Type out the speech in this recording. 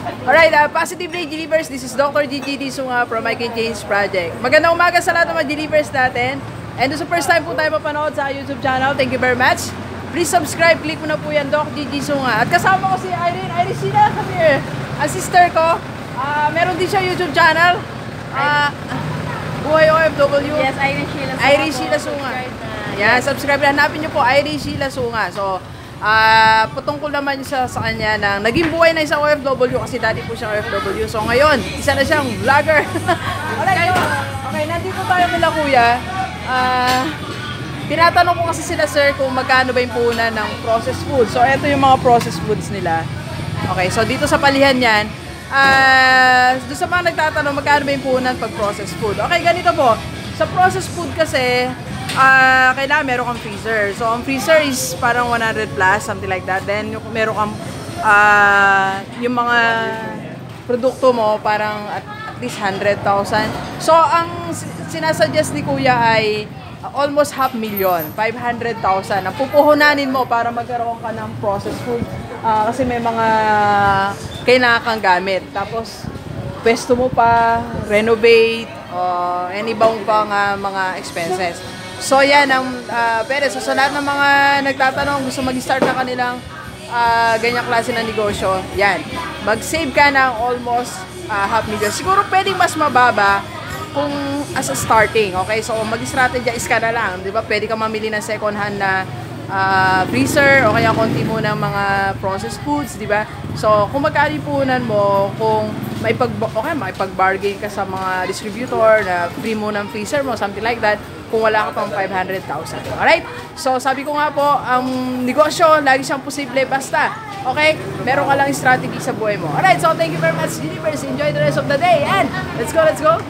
Alright, Positive Ray Delivers. This is Dr. Gigi Disunga from I Can Change Project. Magandang umaga sa lahat ng mga delivers natin. And sa first time po tayo mapanood sa YouTube channel, thank you very much. Please subscribe, click mo na po yan, Doc Gigi Disunga. At kasama ko si Irene. Irene, sila, come here. Ang sister ko, meron din siya YouTube channel. Buhay OFW. Yes, Irene Sheila Sunga. Irene Sheila Sunga. Yan, subscribe na. Hanapin niyo po, Irene Sheila Sunga. So, patungkol naman siya sa kanya ng naging buhay na isang OFW kasi dati po siya OFW. So, ngayon, isa na siyang vlogger. Okay, nandito tayo nila kuya. Tinatanong ko kasi sila sir kung magkano ba yung puhunan ng processed food. So, ito yung mga processed foods nila. Okay, so dito sa palihan yan, doon sa mga nagtatanong magkano ba yung puhunan pag processed food. Okay, ganito po. Sa processed food kasi, kailangan meron kang freezer. So, ang freezer is parang 100 plus, something like that. Then, meron kang, yung mga produkto mo, parang at least 100,000. So, ang sinasuggest ni Kuya ay almost 500,000, 500,000. Ang pupuhunanin mo para magkaroon ka ng processed food. Kasi may mga kailangan kang gamit. Tapos, pwesto mo pa, renovate, and ibang pang mga expenses. So, yan ang pero sa lahat ng mga nagtatanong, gusto mag-start na kanilang ganyang klase ng negosyo, yan. Mag-save ka ng almost 500,000. Siguro pwedeng mas mababa kung as a starting, okay? So, mag-strategize ka na lang, di ba? Pwede ka mamili ng second hand na freezer o kaya konti mo ng mga processed foods, di ba? So, kung magkalipunan mo, kung maipag-bargain ka sa mga distributor na free mo ng freezer mo, something like that, kung wala ka pang 500,000. Alright? So, sabi ko nga po, ang negosyo, lagi siyang posible basta, okay? Meron ka lang strategy sa buhay mo. Alright, so thank you very much, Delivers. Enjoy the rest of the day. And, let's go, let's go!